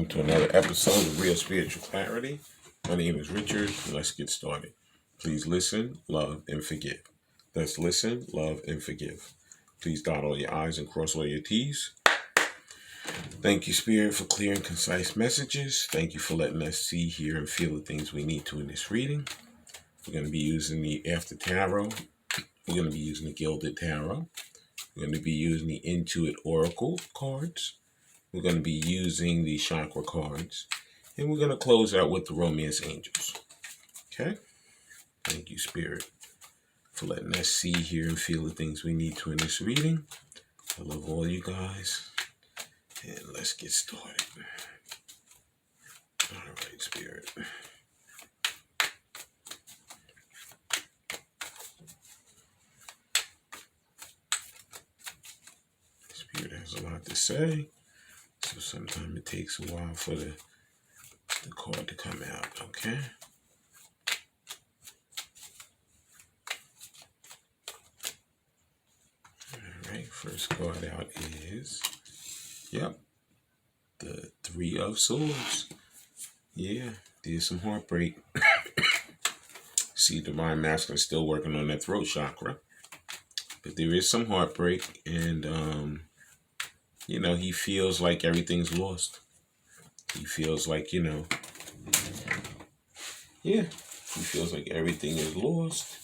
welcome to another episode of Real Spiritual Clarity. My name is Richard, and let's get started. Please listen, love, and forgive. Let's listen, love, and forgive. Please dot all your I's and cross all your T's. Thank you, Spirit, for clear and concise messages. Thank you for letting us see, hear, and feel the things we need to in this reading. We're going to be using the After Tarot. We're going to be using the Gilded Tarot. We're going to be using the Intuit Oracle cards. We're going to be using the Chakra cards. And we're going to close out with the Romance Angels. Okay? Thank you, Spirit, for letting us see, hear, and feel the things we need to in this reading. I love all you guys. And let's get started. All right, Spirit. Spirit has a lot to say. So sometimes it takes a while for the card to come out, okay? All right, first card out is, the Three of Swords. Yeah, there's some heartbreak. See, Divine Masculine still working on that throat chakra. But there is some heartbreak, and, he feels like everything's lost. He feels like, he feels like everything is lost.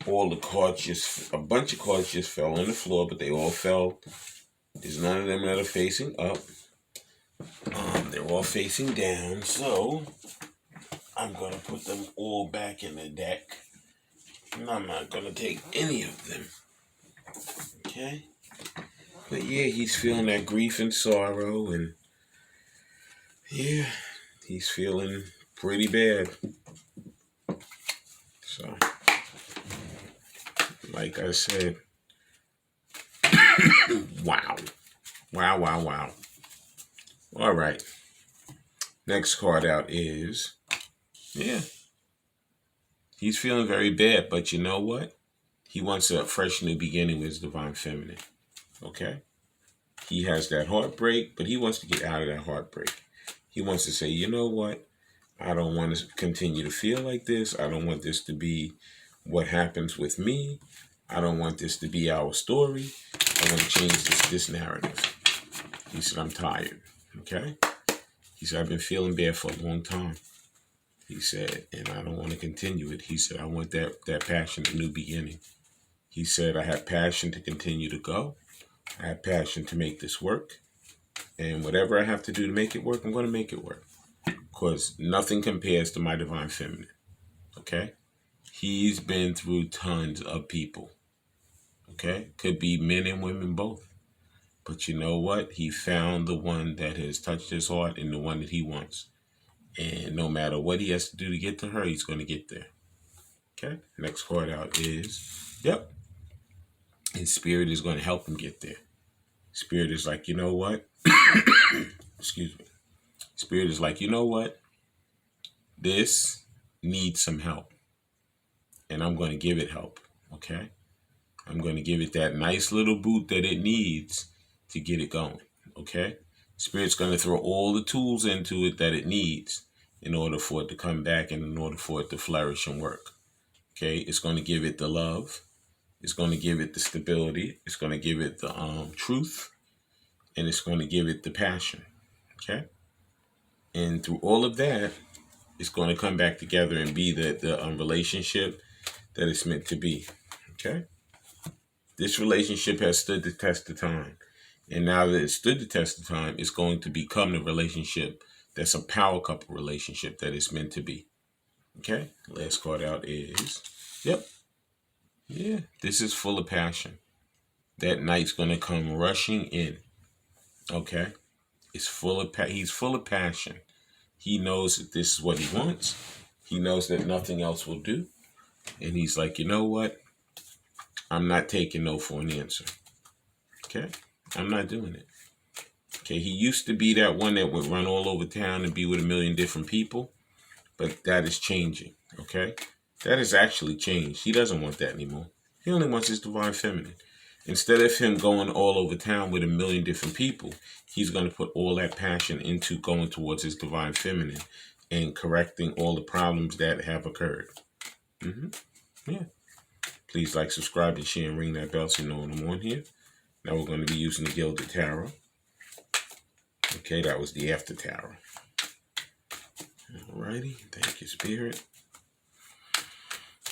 All the cards a bunch of cards just fell on the floor, but they all fell. There's none of them that are facing up. They're all facing down, so I'm going to put them all back in the deck. And I'm not going to take any of them. Okay? But yeah, he's feeling that grief and sorrow, and yeah, he's feeling pretty bad. So, like I said, wow. All right. Next card out is, he's feeling very bad, but you know what? He wants a fresh new beginning with his Divine Feminine. Okay? He has that heartbreak, but he wants to get out of that heartbreak. He wants to say, you know what? I don't want to continue to feel like this. I don't want this to be what happens with me. I don't want this to be our story. I want to change this narrative. He said, I'm tired. Okay? He said, I've been feeling bad for a long time. He said, and I don't want to continue it. He said, I want that passion, a new beginning. He said, I have passion to continue to go. I have passion to make this work. And whatever I have to do to make it work, I'm going to make it work. Because nothing compares to my Divine Feminine. Okay? He's been through tons of people. Okay? Could be men and women both. But you know what? He found the one that has touched his heart and the one that he wants. And no matter what he has to do to get to her, he's going to get there. Okay? Next card out is, and Spirit is going to help him get there. Spirit is like, you know what? Excuse me. Spirit is like, you know what? This needs some help. And I'm going to give it help. Okay? I'm going to give it that nice little boot that it needs to get it going. Okay? Spirit's going to throw all the tools into it that it needs in order for it to come back and in order for it to flourish and work. Okay? It's going to give it the love. It's going to give it the stability. It's going to give it the truth. And it's going to give it the passion. Okay? And through all of that, it's going to come back together and be the relationship that it's meant to be. Okay? This relationship has stood the test of time. And now that it's stood the test of time, it's going to become the relationship that's a power couple relationship that it's meant to be. Okay? Last card out is, this is full of passion. That night's going to come rushing in. Okay? He's full of passion. He knows that this is what he wants. He knows that nothing else will do. And he's like, you know what? I'm not taking no for an answer. Okay? I'm not doing it. Okay, he used to be that one that would run all over town and be with a million different people. But that is changing. Okay? That has actually changed. He doesn't want that anymore. He only wants his Divine Feminine. Instead of him going all over town with a million different people, he's going to put all that passion into going towards his divine feminine and correcting all the problems that have occurred. Yeah. Please like, subscribe, and share, and ring that bell so you know when I'm on here. Now we're going to be using the Gilded Tarot. Okay, that was the After Tarot. Alrighty, thank you, Spirit.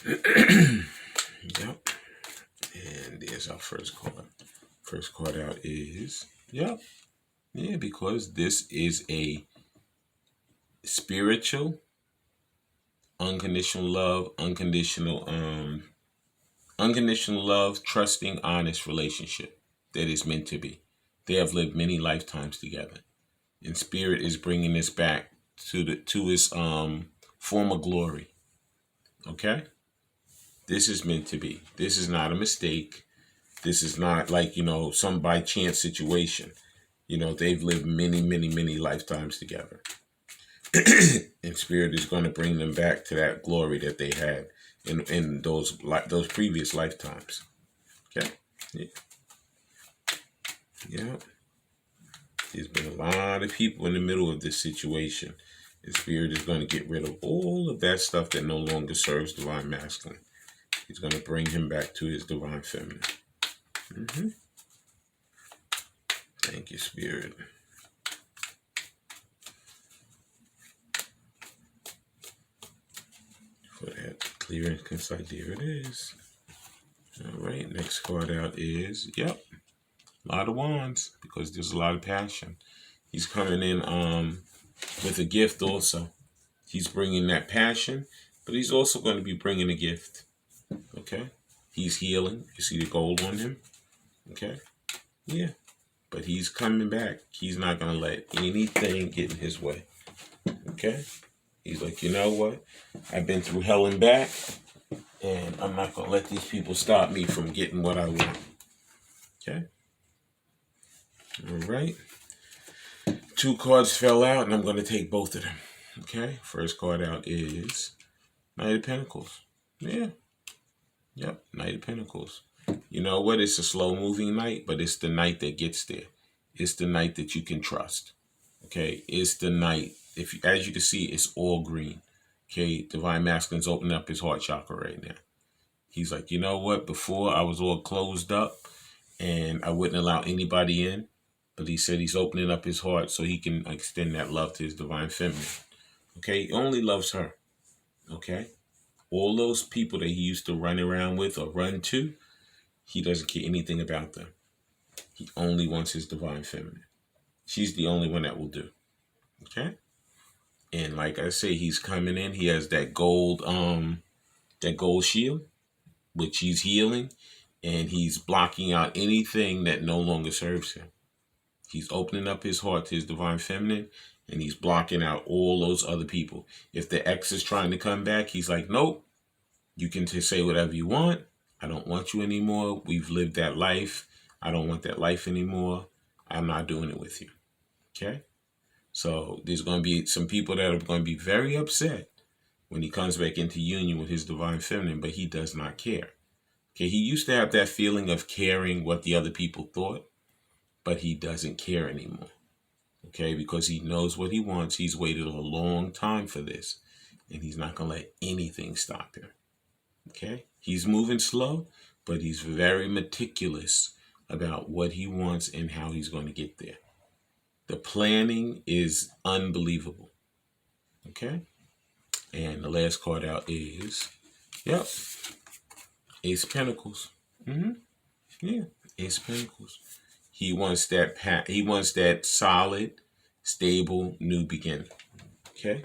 Yep. And there's our first card. First card out is, yep. Yeah, because this is a spiritual, unconditional love, trusting, honest relationship that is meant to be. They have lived many lifetimes together, and Spirit is bringing this back to its former glory. Okay, this is meant to be. This is not a mistake. This is not like, some by chance situation. They've lived many, many, many lifetimes together. And Spirit is going to bring them back to that glory that they had in those previous lifetimes. Okay? Yeah. Yeah. There's been a lot of people in the middle of this situation. And Spirit is going to get rid of all of that stuff that no longer serves divine masculine. He's going to bring him back to his divine feminine. Thank you, Spirit. For that clear and concise, there it is. All right, next card out is, yep, a lot of wands, because there's a lot of passion. He's coming in with a gift also. He's bringing that passion, but he's also going to be bringing a gift. Okay? He's healing. You see the gold on him? Okay? Yeah. But he's coming back. He's not going to let anything get in his way. Okay? He's like, you know what? I've been through hell and back, and I'm not going to let these people stop me from getting what I want. Okay? All right. 2 cards fell out, and I'm going to take both of them. Okay? First card out is Knight of Pentacles. Yeah. Yep, Knight of Pentacles. You know what? It's a slow-moving knight, but it's the knight that gets there. It's the knight that you can trust. Okay? It's the knight. As you can see, it's all green. Okay? Divine Masculine's opening up his heart chakra right now. He's like, you know what? Before, I was all closed up, and I wouldn't allow anybody in. But he said he's opening up his heart so he can extend that love to his divine feminine. Okay? He only loves her. Okay? All those people that he used to run around with or run to, he doesn't care anything about them. He only wants his divine feminine. She's the only one that will do. Okay? And like I say, he's coming in. He has that gold shield, which he's healing, and he's blocking out anything that no longer serves him. He's opening up his heart to his divine feminine, and he's blocking out all those other people. If the ex is trying to come back, he's like, nope, you can just say whatever you want. I don't want you anymore. We've lived that life. I don't want that life anymore. I'm not doing it with you. Okay? So there's going to be some people that are going to be very upset when he comes back into union with his divine feminine, but he does not care. Okay? He used to have that feeling of caring what the other people thought, but he doesn't care anymore. Okay? Because he knows what he wants. He's waited a long time for this, and he's not going to let anything stop him. Okay? He's moving slow, but he's very meticulous about what he wants and how he's going to get there. The planning is unbelievable. Okay? And the last card out is, yep, Ace of Pentacles. Yeah, Ace of Pentacles. He wants that solid, stable, new beginning. Okay?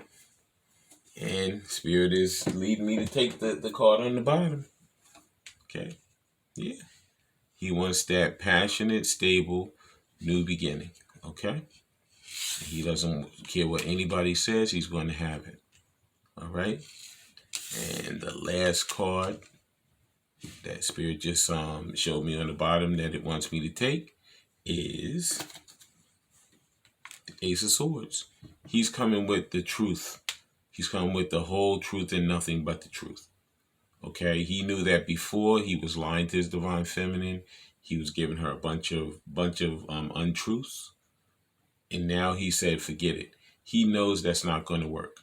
And Spirit is leading me to take the card on the bottom. Okay? Yeah. He wants that passionate, stable, new beginning. Okay? He doesn't care what anybody says. He's going to have it. All right? And the last card that Spirit just showed me on the bottom that it wants me to take is the Ace of Swords. He's coming with the truth. He's coming with the whole truth and nothing but the truth. Okay? He knew that before he was lying to his divine feminine. He was giving her a bunch of untruths, and now he said, forget it. He knows that's not going to work.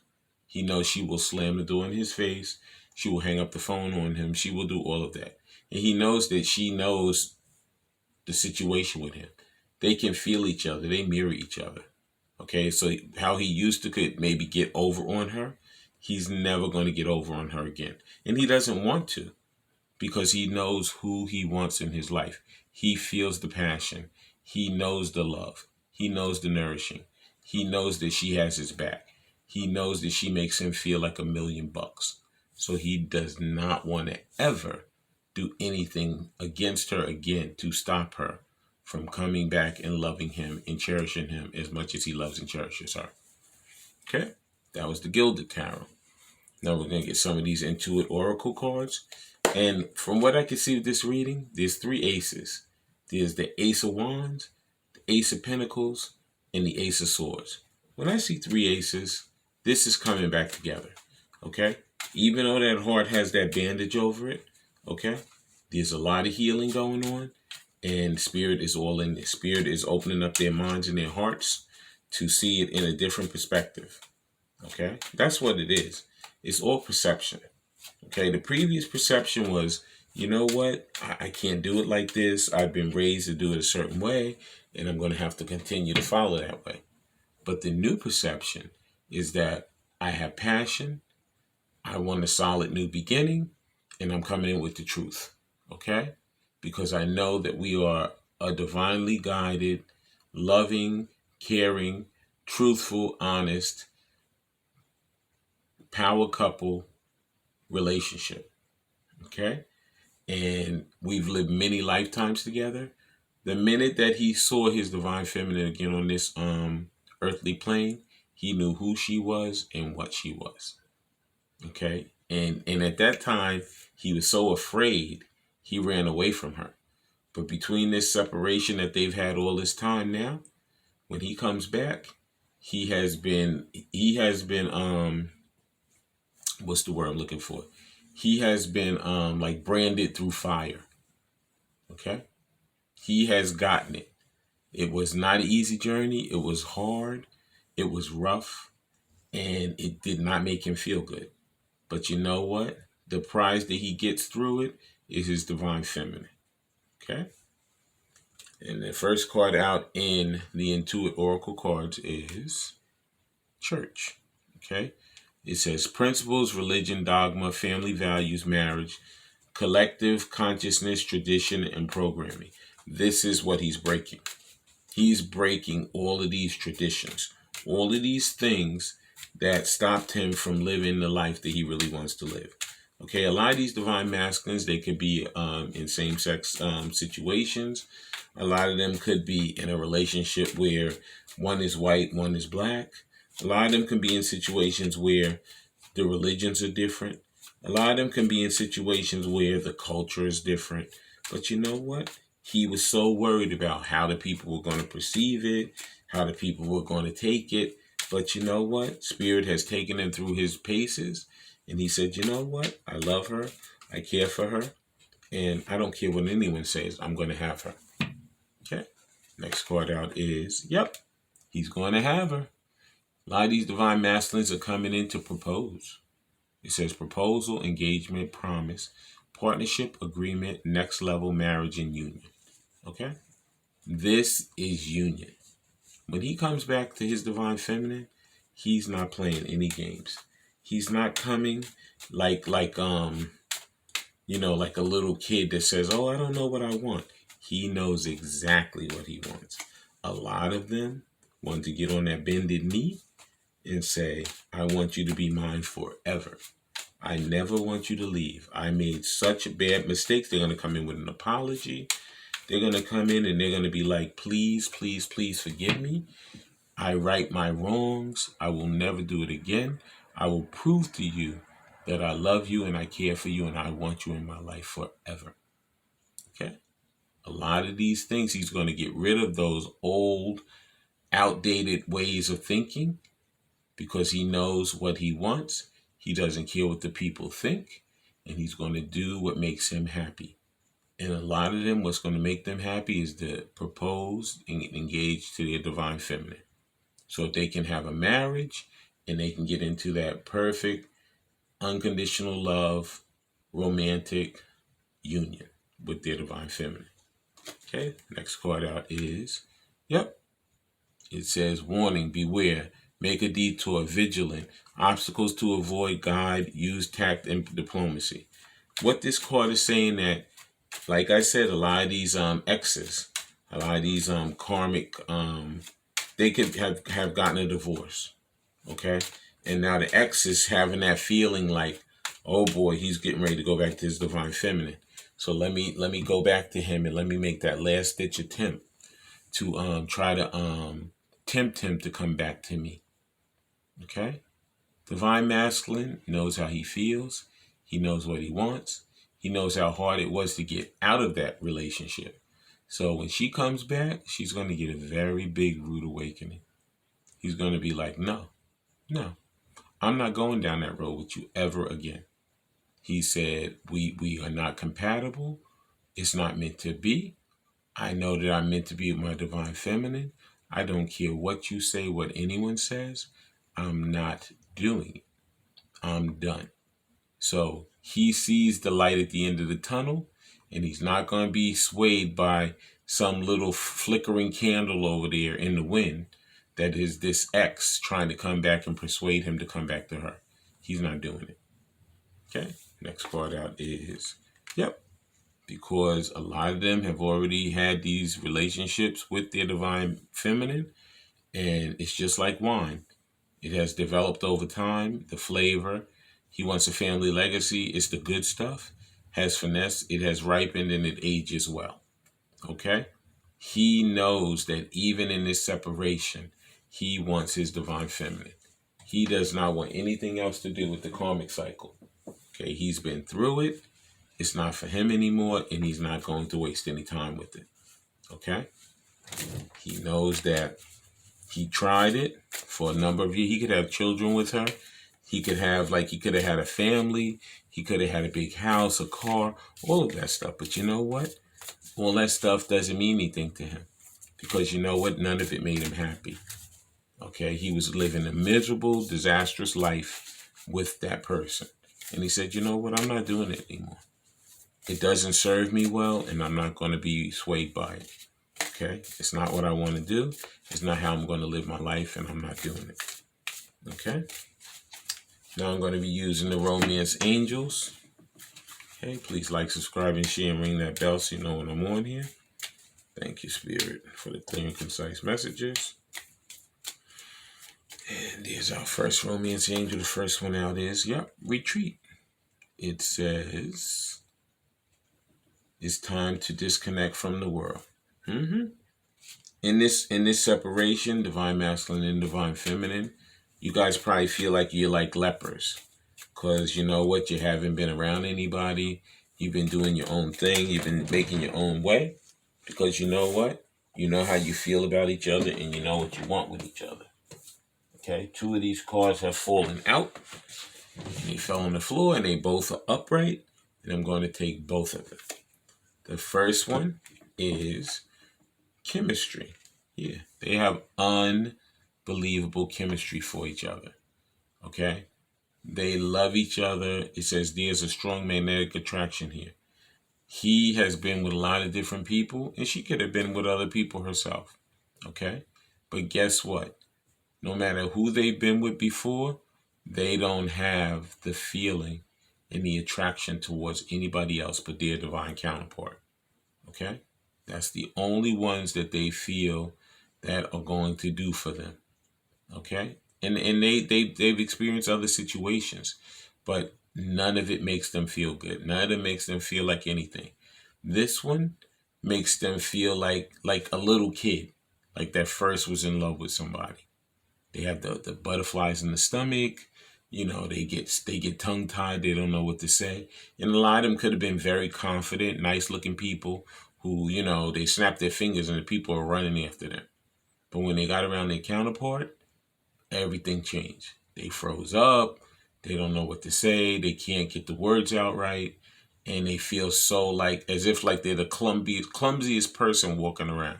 He knows she will slam the door in his face. She will hang up the phone on him. She will do all of that. And he knows that she knows the situation with him. They can feel each other. They mirror each other. Okay, so how he used to could maybe get over on her, he's never going to get over on her again. And he doesn't want to, because he knows who he wants in his life. He feels the passion. He knows the love. He knows the nourishing. He knows that she has his back. He knows that she makes him feel like $1,000,000. So he does not want to ever do anything against her again to stop her from coming back and loving him and cherishing him as much as he loves and cherishes her. Okay, that was the Gilded Tarot. Now we're going to get some of these Intuit Oracle cards. And from what I can see with this reading, there's 3 aces. There's the Ace of Wands, the Ace of Pentacles, and the Ace of Swords. When I see 3 aces, this is coming back together. Okay? Even though that heart has that bandage over it, okay? There's a lot of healing going on, and Spirit is all in this. Spirit is opening up their minds and their hearts to see it in a different perspective. Okay? That's what it is. It's all perception. Okay, the previous perception was, you know what, I can't do it like this. I've been raised to do it a certain way, and I'm going to have to continue to follow that way. But the new perception is that I have passion, I want a solid new beginning, and I'm coming in with the truth. Okay? Because I know that we are a divinely guided, loving, caring, truthful, honest, power couple relationship. Okay? And we've lived many lifetimes together. The minute that he saw his divine feminine again on this earthly plane, he knew who she was and what she was. Okay? And at that time, he was so afraid, he ran away from her. But between this separation that they've had all this time now, when he comes back, he has been what's the word I'm looking for? He has been like branded through fire. Okay? He has gotten it. It was not an easy journey. It was hard. It was rough. And it did not make him feel good. But you know what? The prize that he gets through it is his divine feminine. Okay? And the first card out in the Intuit Oracle cards is Church. Okay? It says principles, religion, dogma, family values, marriage, collective consciousness, tradition, and programming. This is what he's breaking. He's breaking all of these traditions, all of these things that stopped him from living the life that he really wants to live. Okay, a lot of these divine masculines, they could be in same-sex situations. A lot of them could be in a relationship where one is white, one is black. A lot of them can be in situations where the religions are different. A lot of them can be in situations where the culture is different. But you know what? He was so worried about how the people were going to perceive it, how the people were going to take it. But you know what? Spirit has taken him through his paces. And he said, you know what? I love her. I care for her. And I don't care what anyone says. I'm going to have her. Okay. Next card out is, yep, he's going to have her. A lot of these divine masculines are coming in to propose. It says proposal, engagement, promise, partnership, agreement, next level, marriage, and union. Okay? This is union. When he comes back to his divine feminine, he's not playing any games. He's not coming like a little kid that says, oh, I don't know what I want. He knows exactly what he wants. A lot of them want to get on that bended knee and say, I want you to be mine forever. I never want you to leave. I made such bad mistakes. They're going to come in with an apology. They're going to come in and they're going to be like, please, please, please forgive me. I right my wrongs. I will never do it again. I will prove to you that I love you and I care for you and I want you in my life forever. Okay? A lot of these things, he's going to get rid of those old, outdated ways of thinking because he knows what he wants. He doesn't care what the people think, and he's going to do what makes him happy. And a lot of them, what's going to make them happy is to propose and engage to their divine feminine. So if they can have a marriage and they can get into that perfect, unconditional love, romantic union with their divine feminine. Okay, next card out is, yep, it says, warning, beware, make a detour, vigilant, obstacles to avoid, guide, use tact and diplomacy. What this card is saying that, like I said, a lot of these exes, a lot of these karmic, they could have gotten a divorce, okay? And now the ex is having that feeling like, oh boy, he's getting ready to go back to his divine feminine. So let me go back to him and let me make that last ditch attempt to try to tempt him to come back to me. Okay? Divine masculine knows how he feels. He knows what he wants. He knows how hard it was to get out of that relationship. So when she comes back, she's going to get a very big rude awakening. He's going to be like, no, I'm not going down that road with you ever again. He said, we are not compatible. It's not meant to be. I know that I'm meant to be with my divine feminine. I don't care what you say, what anyone says. I'm not doing it. I'm done. So he sees the light at the end of the tunnel, and he's not going to be swayed by some little flickering candle over there in the wind that is this ex trying to come back and persuade him to come back to her. He's not doing it. Okay, next card out is, yep, because a lot of them have already had these relationships with their divine feminine, and it's just like wine. It has developed over time, the flavor. He wants a family legacy. It's the good stuff. Has finesse. It has ripened and it ages well. Okay? He knows that even in this separation, he wants his divine feminine. He does not want anything else to do with the karmic cycle. Okay? He's been through it. It's not for him anymore, and he's not going to waste any time with it. Okay? He knows that he tried it for a number of years. He could have children with her. He could have had a family. He could have had a big house, a car, all of that stuff. But you know what? All that stuff doesn't mean anything to him. Because you know what? None of it made him happy. Okay? He was living a miserable, disastrous life with that person. And he said, you know what? I'm not doing it anymore. It doesn't serve me well, and I'm not going to be swayed by it. Okay? It's not what I want to do. It's not how I'm going to live my life, and I'm not doing it. Okay? Now I'm going to be using the Romance Angels. Okay? Please like, subscribe, and share, and ring that bell so you know when I'm on here. Thank you, Spirit, for the clear and concise messages. And there's our first Romance Angel. The first one out is, yep, retreat. It says, it's time to disconnect from the world. In this separation, divine masculine and divine feminine, you guys probably feel like you're like lepers. Because you know what? You haven't been around anybody. You've been doing your own thing. You've been making your own way. Because you know what? You know how you feel about each other, and you know what you want with each other. Okay? 2 of these cards have fallen out. And they fell on the floor, and they both are upright. And I'm going to take both of them. The first one is chemistry. Yeah, they have unbelievable chemistry for each other. Okay? They love each other. It says there's a strong magnetic attraction here. He has been with a lot of different people, and she could have been with other people herself. Okay? But guess what? No matter who they've been with before, they don't have the feeling and the attraction towards anybody else but their divine counterpart. Okay? That's the only ones that they feel that are going to do for them. Okay? And they've experienced other situations, but none of it makes them feel good. None of it makes them feel like anything. This one makes them feel like a little kid, like that first was in love with somebody. They have the butterflies in the stomach. You know, they get tongue-tied. They don't know what to say. And a lot of them could have been very confident, nice-looking people who, you know, they snap their fingers and the people are running after them. But when they got around their counterpart, everything changed. They froze up. They don't know what to say. They can't get the words out right. and they feel so like as if like they're the clumsiest person walking around.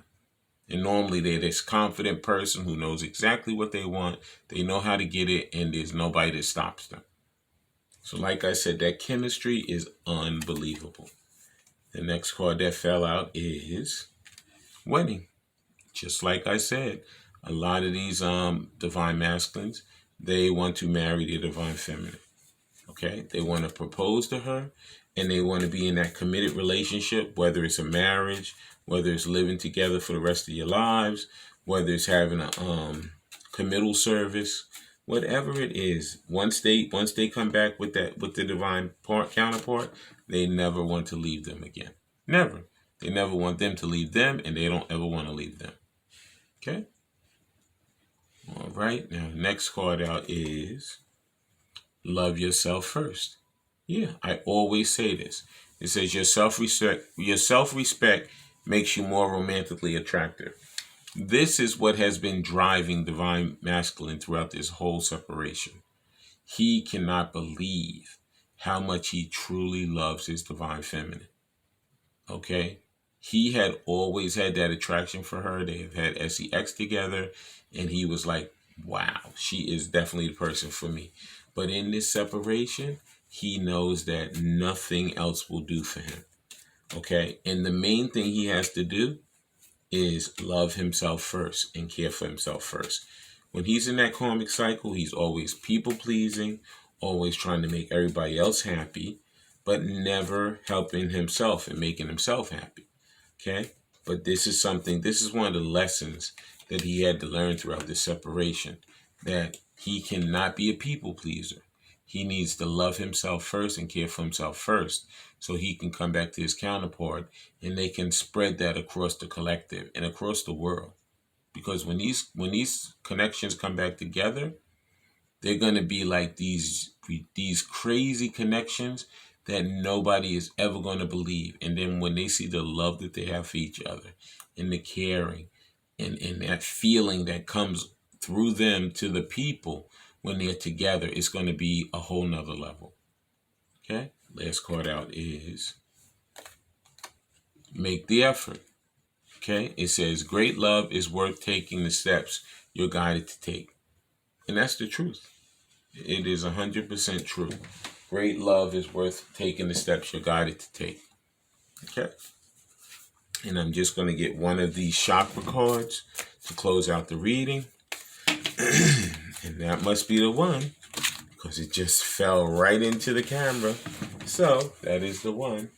And normally they're this confident person who knows exactly what they want. They know how to get it, and there's nobody that stops them. So like I said, that chemistry is unbelievable. The next card that fell out is wedding. Just like I said, a lot of these divine masculines, they want to marry the divine feminine. Okay? They want to propose to her, and they want to be in that committed relationship, whether it's a marriage, whether it's living together for the rest of your lives, whether it's having a committal service, whatever it is. Once they come back with the divine counterpart, they never want to leave them again. Never. They never want them to leave them, and they don't ever want to leave them. Okay? All right. Now, the next card out is love yourself first. Yeah, I always say this. It says your self-respect makes you more romantically attractive. This is what has been driving divine masculine throughout this whole separation. He cannot believe how much he truly loves his divine feminine. Okay? He had always had that attraction for her. They have had sex together, and he was like, wow, she is definitely the person for me. But in this separation, he knows that nothing else will do for him. Okay? And the main thing he has to do is love himself first and care for himself first. When he's in that karmic cycle, he's always people pleasing, always trying to make everybody else happy, but never helping himself and making himself happy. Okay? But this is one of the lessons that he had to learn throughout this separation, that he cannot be a people pleaser. He needs to love himself first and care for himself first, so he can come back to his counterpart and they can spread that across the collective and across the world. Because when these connections come back together, they're going to be like these crazy connections that nobody is ever going to believe. And then when they see the love that they have for each other and the caring and that feeling that comes through them to the people when they're together, it's going to be a whole nother level. Okay? Last card out is make the effort. Okay? It says great love is worth taking the steps you're guided to take. And that's the truth. It is 100% true. Great love is worth taking the steps you're guided to take. Okay? And I'm just going to get one of these chakra cards to close out the reading. And that must be the one, because it just fell right into the camera. So that is the one.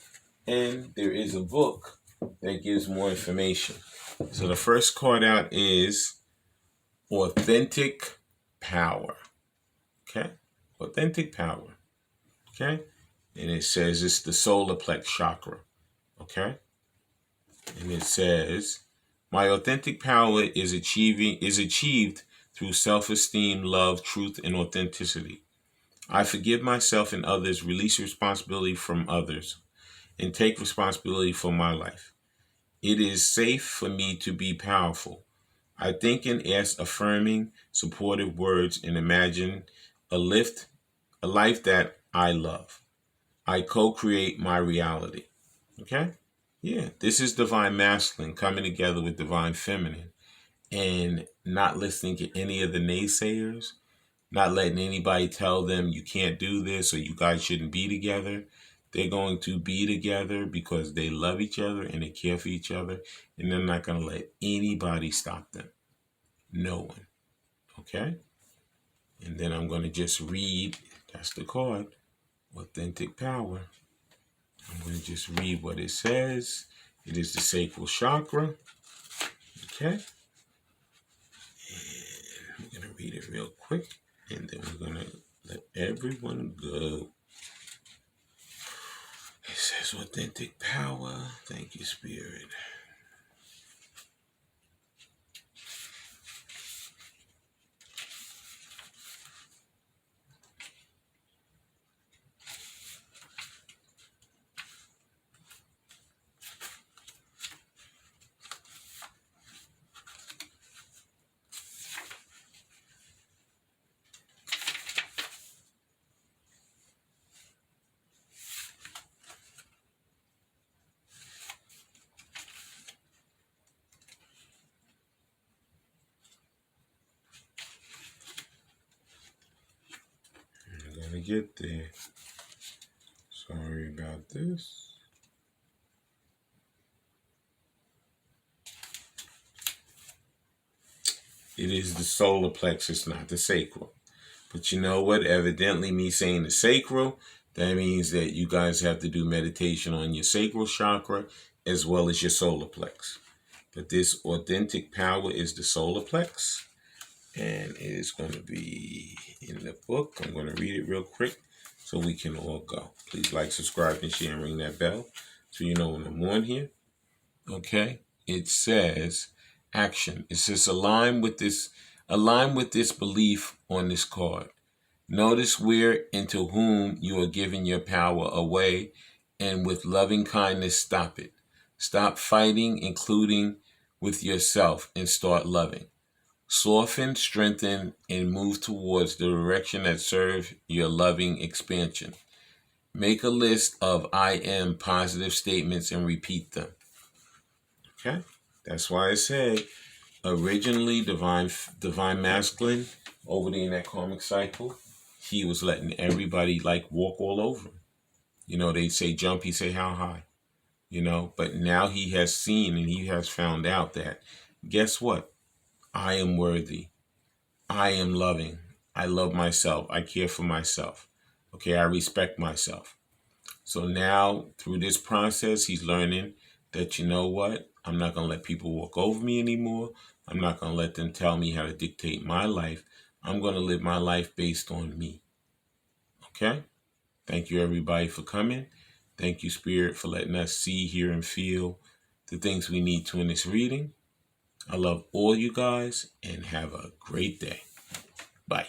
And there is a book that gives more information. So the first card out is Authentic Power. Okay? Authentic Power. Okay? And it says it's the solar plex chakra. Okay? And it says, my authentic power is achieved through self-esteem, love, truth, and authenticity. I forgive myself and others, release responsibility from others, and take responsibility for my life. It is safe for me to be powerful. I think and ask affirming, supportive words and imagine a life that I love. I co-create my reality. Okay? Yeah, this is divine masculine coming together with divine feminine and not listening to any of the naysayers, not letting anybody tell them you can't do this or you guys shouldn't be together. They're going to be together because they love each other and they care for each other, and they're not going to let anybody stop them. No one. Okay? And then I'm going to just read, that's the card, Authentic Power. I'm going to just read what it says. It is the sacral chakra. Okay? And I'm going to read it real quick, and then we're going to let everyone go. It says Authentic Power. Thank you, Spirit. get there. Sorry about this. It is the solar plexus, not the sacral. But you know what? Evidently, me saying the sacral, that means that you guys have to do meditation on your sacral chakra as well as your solar plex. But this authentic power is the solar plex. And it is going to be in the book. I'm going to read it real quick so we can all go. Please like, subscribe, and share, and ring that bell so you know when I'm on here. Okay? It says action. It says align with this belief on this card. Notice where and to whom you are giving your power away, and with loving kindness stop it. Stop fighting, including with yourself, and start loving. Soften, strengthen, and move towards the direction that serves your loving expansion. Make a list of I am positive statements and repeat them. Okay? That's why I say originally divine masculine over there in that karmic cycle, he was letting everybody like walk all over him. You know, they say jump, he say how high. You know, but now he has seen and he has found out that guess what? I am worthy. I am loving. I love myself. I care for myself. Okay, I respect myself. So now through this process, he's learning that, you know what? I'm not going to let people walk over me anymore. I'm not going to let them tell me how to dictate my life. I'm going to live my life based on me. Okay? Thank you, everybody, for coming. Thank you, Spirit, for letting us see, hear, and feel the things we need to in this reading. I love all you guys, and have a great day. Bye.